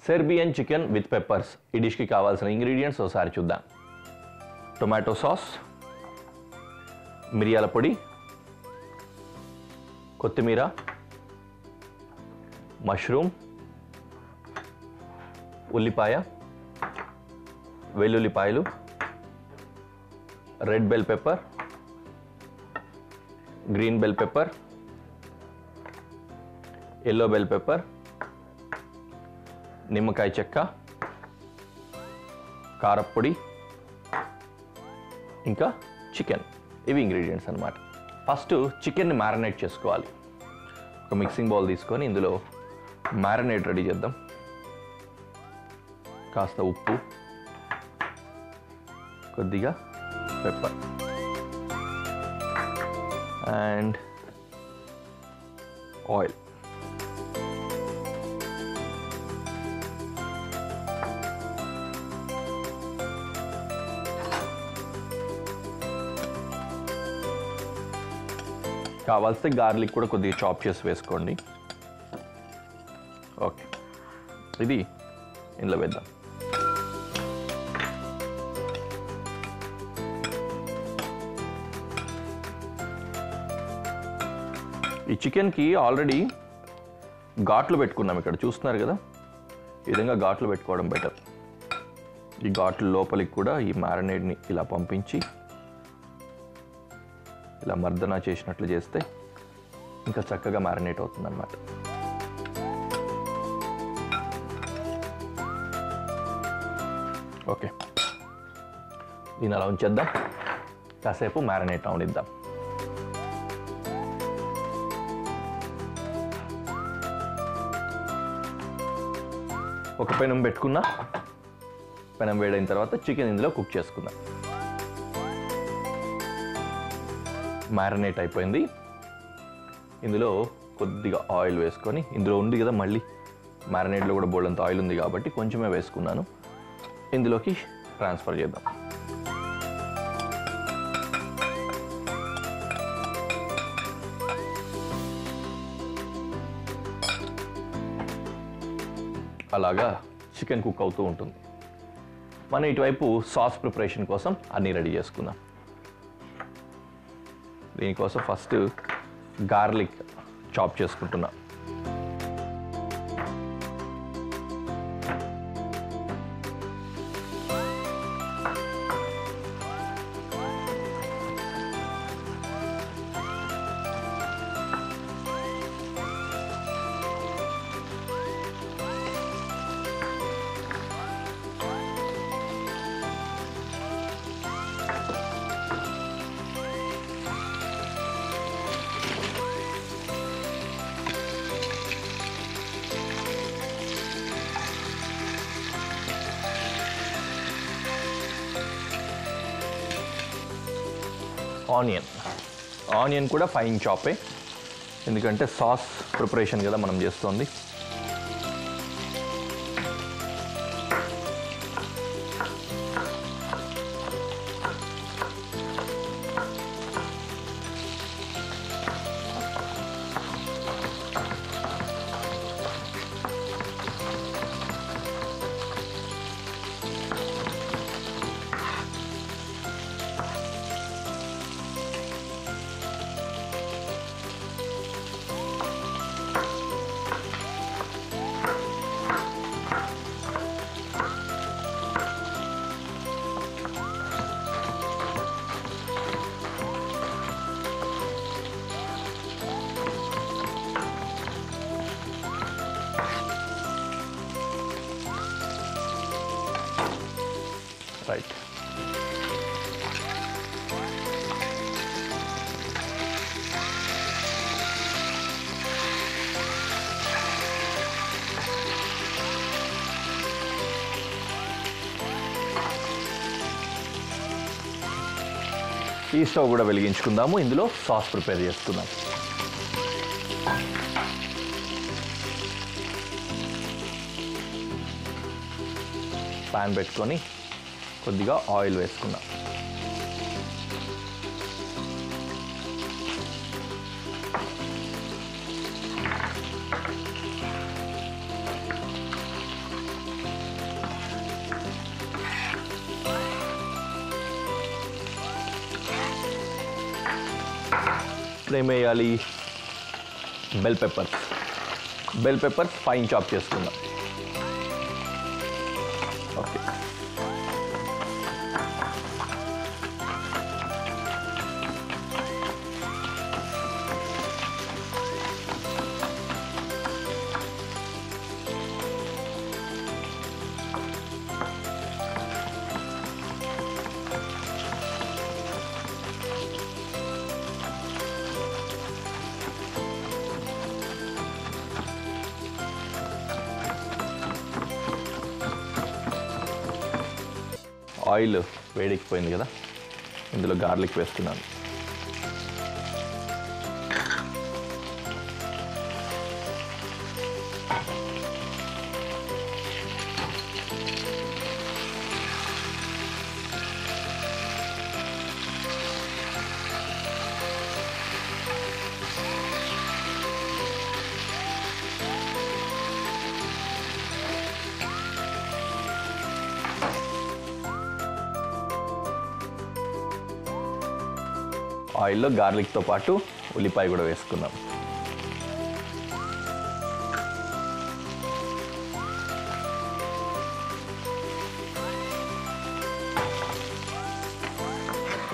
Serbian chicken with peppers. ఈ డిష్కి కావాల్సిన ingredients ఒకసారి చూద్దాం. టొమాటో సాస్, మిరియాల పొడి, కొత్తిమీర, మష్రూమ్, ఉల్లిపాయ, వెల్లుల్లిపాయలు, red bell pepper, green bell pepper, yellow bell pepper, నిమ్మకాయ చెక్క, కారప్పొడి, ఇంకా చికెన్. ఇవి ఇంగ్రీడియంట్స్ అన్నమాట. ఫస్ట్ చికెన్ని మ్యారినేట్ చేసుకోవాలి. ఒక మిక్సింగ్ బౌల్ తీసుకొని ఇందులో మ్యారినేట్ రెడీ చేద్దాం. కాస్త ఉప్పు, కొద్దిగా పెప్పర్ అండ్ ఆయిల్. కావాల్సి గార్లిక్ కూడా కొద్దిగా చాప్ చేసి వేసుకోండి. ఓకే, ఇది ఇందులో వేద్దాం. ఈ చికెన్కి ఆల్రెడీ ఘాట్లు పెట్టుకున్నాం. ఇక్కడ చూస్తున్నారు కదా, ఈ విధంగా ఘాట్లు పెట్టుకోవడం బెటర్. ఈ ఘాట్లు లోపలికి కూడా ఈ మ్యారినేట్ని ఇలా పంపించి ఇలా మర్దన చేసినట్లు చేస్తే ఇంకా చక్కగా మ్యారినేట్ అవుతుంది అన్నమాట. ఓకే, దీన్ని అలా ఉంచేద్దాం. కాసేపు మ్యారినేట్ అవనిద్దాం. ఒక పెనం పెట్టుకున్నా. పెనం వేడైన తర్వాత చికెన్ ఇందులో కుక్ చేసుకుందాం. మ్యారినేట్ అయిపోయింది. ఇందులో కొద్దిగా ఆయిల్ వేసుకొని, ఇందులో ఉంది కదా మళ్ళీ మ్యారినేట్లో కూడా బోల్డంత ఆయిల్ ఉంది కాబట్టి కొంచెమే వేసుకున్నాను. ఇందులోకి ట్రాన్స్ఫర్ చేద్దాం. అలాగా చికెన్ కుక్ అవుతూ ఉంటుంది. మనం ఇటువైపు సాస్ ప్రిపరేషన్ కోసం అన్నీ రెడీ చేసుకుందాం. దీనికోసం ఫస్ట్ గార్లిక్ చాప్ చేసుకుంటున్నా. ఆనియన్ కూడా ఫైన్ చాపే, ఎందుకంటే సాస్ ప్రిపరేషన్ కదా మనం చేస్తుంది. రైట్, ఈ స్టవ్ కూడా వెలిగించుకుందాము. ఇందులో సాస్ ప్రిపేర్ చేసుకుందాం. పాన్ పెట్టుకొని కొద్దిగా ఆయిల్ వేసుకుందాం. ఇప్పుడు ఏం వేయాలి? బెల్ పెప్పర్స్ ఫైన్ చాప్ చేసుకుందాం. ఓకే, ఆయిల్ వేడెక్కిపోయింది కదా, ఇందులో గార్లిక్ వేస్తున్నాను. ఆయిల్లో గార్లిక్తో పాటు ఉల్లిపాయ కూడా వేసుకుందాం.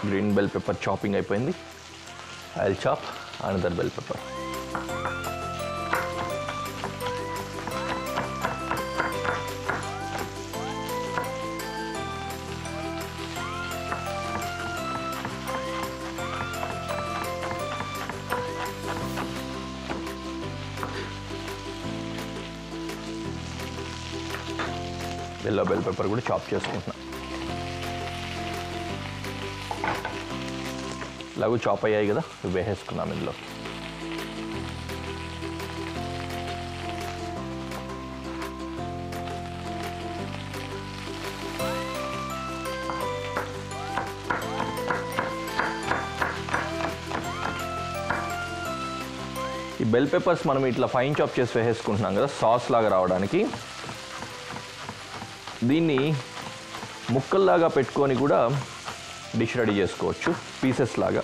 గ్రీన్ బెల్ పెప్పర్ చాపింగ్ అయిపోయింది. I will chop another bell pepper. Yellow bell pepper కూడా చాప్ చేసుకుంటున్నా. ఇలాగూ చాప్ అయ్యాయి కదా, వేసేసుకున్నాం ఇందులో. ఈ బెల్ పెప్పర్స్ మనం ఇట్లా ఫైన్ చాప్ చేసి వేసేసుకుంటున్నాం కదా సాస్ లాగా రావడానికి. దీన్ని ముక్కల్లాగా పెట్టుకొని కూడా డిష్ రెడీ చేసుకోవచ్చు, పీసెస్ లాగా.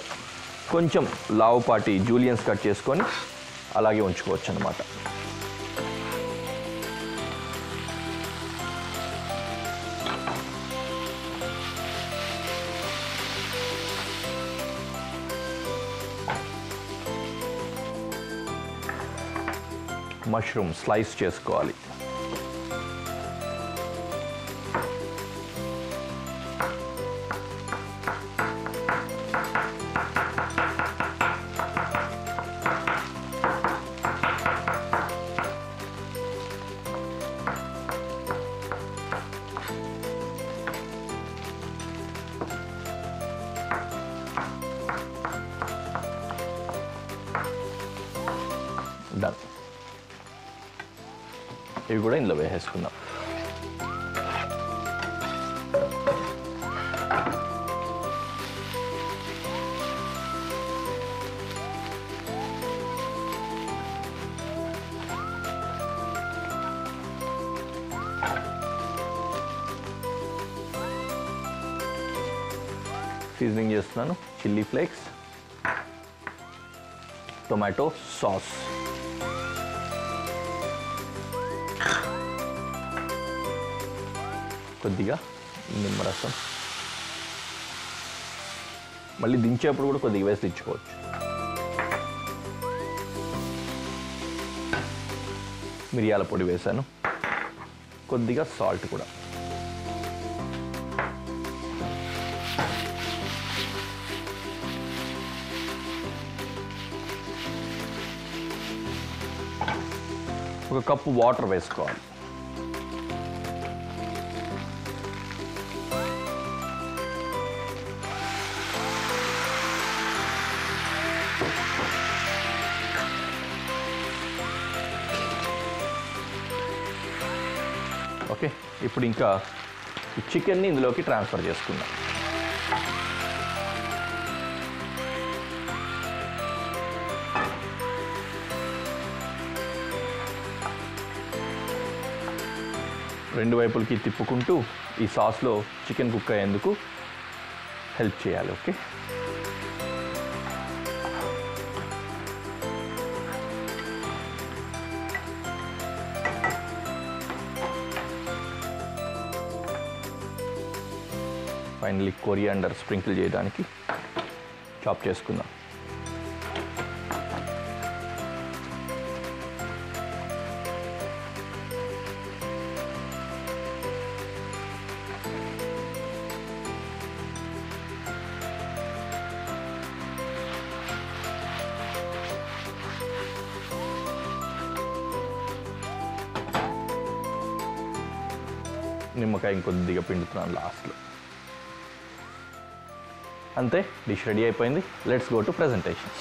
కొంచెం లావుపాటి జూలియన్స్ కట్ చేసుకొని అలాగే ఉంచుకోవచ్చు అన్నమాట. మష్రూమ్ స్లైస్ చేసుకోవాలి. డన్. ఇవి కూడా ఇందులో వేసేసుకుందాం. సీజనింగ్ చేస్తున్నాను. చిల్లీ ఫ్లేక్స్, టొమాటో సాస్, కొద్దిగా నిమ్మరసం, మళ్ళీ దించేప్పుడు కూడా కొద్దిగా వేసి దించుకోవచ్చు. మిరియాల పొడి వేసాను, కొద్దిగా సాల్ట్ కూడా. ఒక కప్పు వాటర్ వేసుకోవాలి. ఓకే, ఇప్పుడు ఇంకా ఈ చికెన్ని ఇందులోకి ట్రాన్స్ఫర్ చేసుకుందాం. రెండు వైపులకి తిప్పుకుంటూ ఈ సాస్లో చికెన్ కుక్ అయ్యేందుకు హెల్ప్ చేయాలి. ఓకే, ఫైనలీ కొరియాండర్ స్ప్రింకిల్ చేయడానికి చాప్ చేసుకుందాం. నిమ్మకాయ ఇంకొద్దిగా పిండుతున్నాను లాస్ట్లో. అంతే, డిష్ రెడీ అయిపోయింది. Let's go to presentation.